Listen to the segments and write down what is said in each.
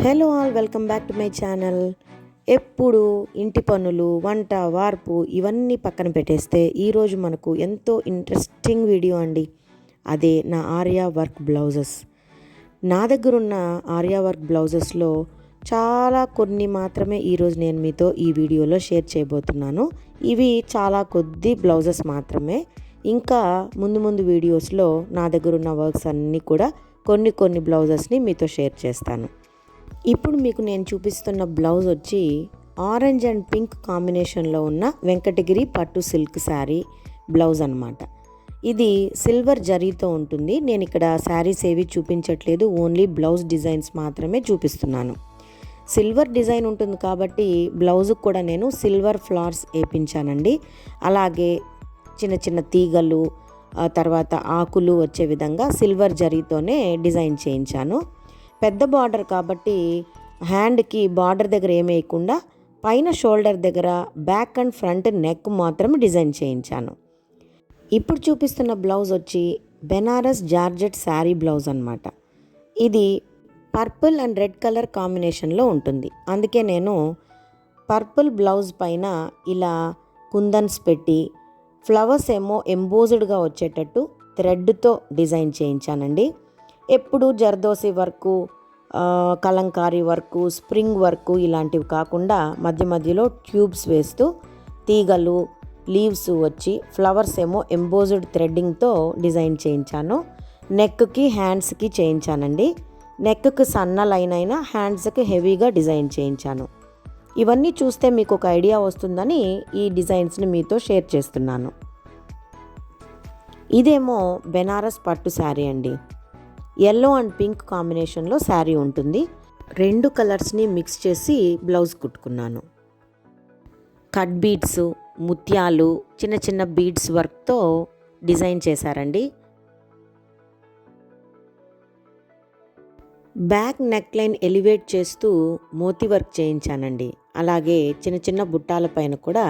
Hello all, welcome back to my channel. ఎప్పుడు ఇంటి పనులు, వంట, వార్పు ఇవన్నీ పక్కన పెట్టేస్తే ఈరోజు మనకు ఎంతో ఇంట్రెస్టింగ్ వీడియో అండి. అదే నా ఆర్యా వర్క్ బ్లౌజెస్. నా దగ్గరున్న ఆర్యా వర్క్ బ్లౌజెస్లో చాలా కొన్ని మాత్రమే ఈరోజు నేను మీతో ఈ వీడియోలో షేర్ చేయబోతున్నాను. ఇవి చాలా కొద్ది బ్లౌజెస్ మాత్రమే. ఇంకా ముందు వీడియోస్లో నా దగ్గరున్న వర్క్స్ అన్నీ కూడా కొన్ని బ్లౌజెస్ని మీతో షేర్ చేస్తాను. ఇప్పుడు మీకు నేను చూపిస్తున్న బ్లౌజ్ వచ్చి ఆరెంజ్ అండ్ పింక్ కాంబినేషన్లో ఉన్న వెంకటగిరి పట్టు సిల్క్ శారీ బ్లౌజ్ అనమాట. ఇది సిల్వర్ జరీతో ఉంటుంది. నేను ఇక్కడ శారీస్ ఏవి చూపించట్లేదు, ఓన్లీ బ్లౌజ్ డిజైన్స్ మాత్రమే చూపిస్తున్నాను. సిల్వర్ డిజైన్ ఉంటుంది కాబట్టి బ్లౌజ్కి కూడా నేను సిల్వర్ ఫ్లవర్స్ వేయించానండి. అలాగే చిన్న తీగలు, తర్వాత ఆకులు వచ్చే విధంగా సిల్వర్ జరీతోనే డిజైన్ చేయించాను. పెద్ద బార్డర్ కాబట్టి హ్యాండ్కి బార్డర్ దగ్గర ఏమేయకుండా పైన షోల్డర్ దగ్గర బ్యాక్ అండ్ ఫ్రంట్ నెక్ మాత్రం డిజైన్ చేయించాను. ఇప్పుడు చూపిస్తున్న బ్లౌజ్ వచ్చి బెనారస్ జార్జెట్ శారీ బ్లౌజ్ అనమాట. ఇది పర్పుల్ అండ్ రెడ్ కలర్ కాంబినేషన్లో ఉంటుంది. అందుకే నేను పర్పుల్ బ్లౌజ్ పైన ఇలా కుందన్స్ పెట్టి ఫ్లవర్స్ ఏమో ఎంబోజ్డ్గా వచ్చేటట్టు థ్రెడ్తో డిజైన్ చేయించానండి. ఎప్పుడు zardozi work, Kalamkari work, spring work ఇలాంటివి కాకుండా మధ్యలో ట్యూబ్స్ వేస్తూ తీగలు, లీవ్స్ వచ్చి ఫ్లవర్స్ ఏమో ఎంబోజ్డ్ థ్రెడ్డింగ్తో డిజైన్ చేయించాను. నెక్కి, హ్యాండ్స్కి చేయించానండి. నెక్కి సన్న లైన్ అయినా హ్యాండ్స్కి హెవీగా డిజైన్ చేయించాను. ఇవన్నీ చూస్తే మీకు ఒక ఐడియా వస్తుందని ఈ డిజైన్స్ని మీతో షేర్ చేస్తున్నాను. ఇదేమో బెనారస్ పట్టు శారీ అండి. ఎల్లో అండ్ పింక్ కాంబినేషన్లో శారీ ఉంటుంది. 2 కలర్స్ని మిక్స్ చేసి బ్లౌజ్ కుట్టుకున్నాను. కట్ బీడ్స్, ముత్యాలు, చిన్న బీడ్స్ వర్క్తో డిజైన్ చేశారండి. బ్యాక్ నెక్ లైన్ ఎలివేట్ చేస్తూ మోతీ వర్క్ చేయించానండి. అలాగే చిన్న బుట్టాల పైన కూడా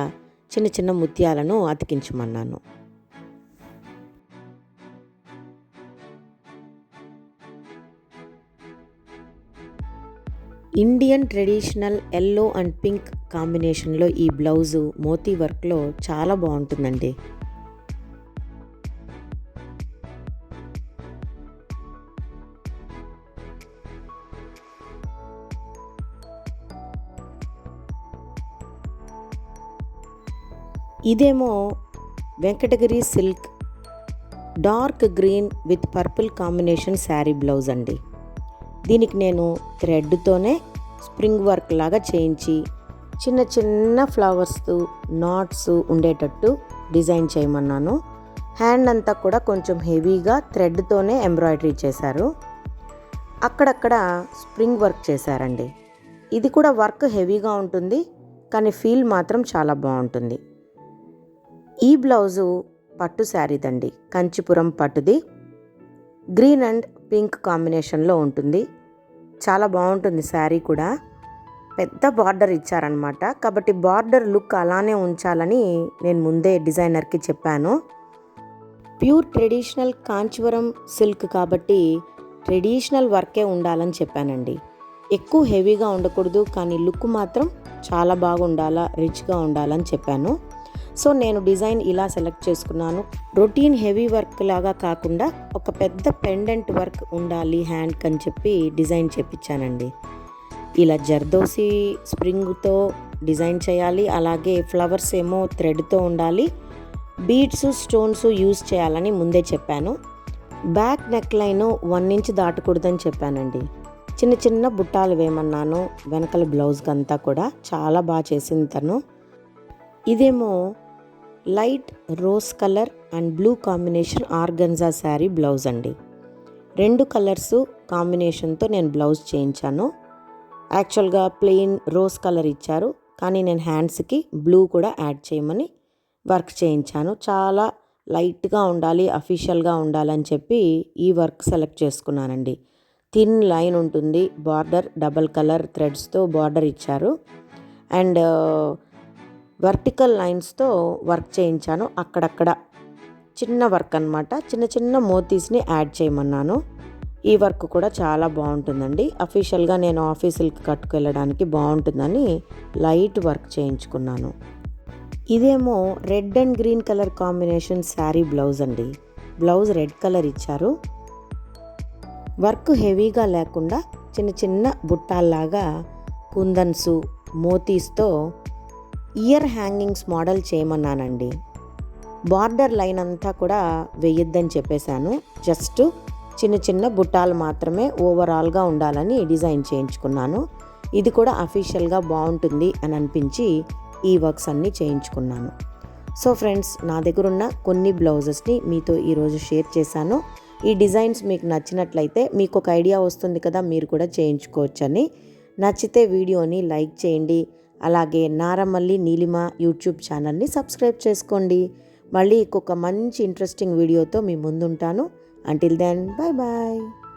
చిన్న ముత్యాలను అతికించమన్నాను. Indian traditional yellow and pink కాంబినేషన్లో ఈ బ్లౌజు మోతీ వర్క్లో చాలా బాగుంటుందండి. ఇదేమో Venkatagiri silk dark green with purple combination sari blouse అండి. దీనికి నేను థ్రెడ్తోనే స్ప్రింగ్ వర్క్ లాగా చేయించి చిన్న ఫ్లవర్స్, నాట్స్ ఉండేటట్టు డిజైన్ చేయమన్నాను. హ్యాండ్ అంతా కూడా కొంచెం హెవీగా థ్రెడ్తోనే ఎంబ్రాయిడరీ చేశారు. అక్కడక్కడ స్ప్రింగ్ వర్క్ చేశారండి. ఇది కూడా వర్క్ హెవీగా ఉంటుంది, కానీ ఫీల్ మాత్రం చాలా బాగుంటుంది. ఈ బ్లౌజు పట్టు శారీదండి, కంచిపురం పట్టుది. గ్రీన్ అండ్ పింక్ కాంబినేషన్లో ఉంటుంది. చాలా బాగుంటుంది శారీ కూడా. పెద్ద బార్డర్ ఇచ్చారనమాట, కాబట్టి బార్డర్ లుక్ అలానే ఉంచాలని నేను ముందే డిజైనర్కి చెప్పాను. ప్యూర్ ట్రెడిషనల్ కాంచీవరం సిల్క్ కాబట్టి ట్రెడిషనల్ వర్కే ఉండాలని చెప్పానండి. ఎక్కువ హెవీగా ఉండకూడదు, కానీ లుక్ మాత్రం చాలా బాగుండాలా, రిచ్గా ఉండాలని చెప్పాను. సో నేను డిజైన్ ఇలా సెలెక్ట్ చేసుకున్నాను. రొటీన్ హెవీ వర్క్ లాగా కాకుండా ఒక పెద్ద పెండెంట్ వర్క్ ఉండాలి హ్యాండ్కి అని చెప్పి డిజైన్ చేపించానండి. ఇలా జర్దోసి స్ప్రింగ్తో డిజైన్ చేయాలి, అలాగే ఫ్లవర్స్ ఏమో థ్రెడ్తో ఉండాలి, బీడ్స్, స్టోన్స్ యూజ్ చేయాలని ముందే చెప్పాను. బ్యాక్ నెక్ లైన్ 1 ఇంచ్ దాటకూడదని చెప్పానండి. చిన్న బుట్టాలు వేయమన్నాను వెనకాల బ్లౌజ్కి అంతా కూడా. చాలా బాగా చేసింది తను. ఇదేమో light rose colour and blue combination organza sari blouse అండి. 2 కలర్స్ కాంబినేషన్తో నేను బ్లౌజ్ చేయించాను. యాక్చువల్గా ప్లెయిన్ రోజ్ కలర్ ఇచ్చారు, కానీ నేను హ్యాండ్స్కి బ్లూ కూడా యాడ్ చేయమని వర్క్ చేయించాను. చాలా లైట్గా ఉండాలి, అఫీషియల్గా ఉండాలని చెప్పి ఈ వర్క్ సెలెక్ట్ చేసుకున్నానండి. థిన్ లైన్ ఉంటుంది, బార్డర్ డబల్ కలర్ థ్రెడ్స్తో బార్డర్ ఇచ్చారు, అండ్ వర్టికల్ లైన్స్తో వర్క్ చేయించాను. అక్కడక్కడ చిన్న వర్క్ అనమాట, చిన్న మోతీస్ని యాడ్ చేయమన్నాను. ఈ వర్క్ కూడా చాలా బాగుంటుందండి. అఫీషియల్గా నేను ఆఫీసులకి కట్టుకెళ్ళడానికి బాగుంటుందని లైట్ వర్క్ చేయించుకున్నాను. ఇదేమో red and green colour combination sari blouse అండి. బ్లౌజ్ రెడ్ కలర్ ఇచ్చారు. వర్క్ హెవీగా లేకుండా చిన్న చిన్న బుట్టాల్లాగా కుందన్సు మోతీస్తో ఇయర్ హ్యాంగింగ్స్ మోడల్ చేయమన్నానండి. బార్డర్ లైన్ అంతా కూడా వేయొద్దని చెప్పేశాను. జస్ట్ చిన్న చిన్న బుట్టాలు మాత్రమే ఓవరాల్గా ఉండాలని డిజైన్ చేయించుకున్నాను. ఇది కూడా అఫీషియల్గా బాగుంటుంది అని అనిపించి ఈ వర్క్స్ అన్నీ చేయించుకున్నాను. సో ఫ్రెండ్స్, నా దగ్గర ఉన్న కొన్ని బ్లౌజెస్ని మీతో ఈరోజు షేర్ చేశాను. ఈ డిజైన్స్ మీకు నచ్చినట్లయితే మీకు ఒక ఐడియా వస్తుంది కదా, మీరు కూడా చేయించుకోవచ్చని. నచ్చితే వీడియోని లైక్ చేయండి. అలాగే నారమల్లి నీలిమ యూట్యూబ్ ఛానల్ని సబ్స్క్రైబ్ చేసుకోండి. మళ్ళీ ఇంకొక మంచి ఇంట్రెస్టింగ్ వీడియోతో మీ ముందుంటాను. Until then, bye bye.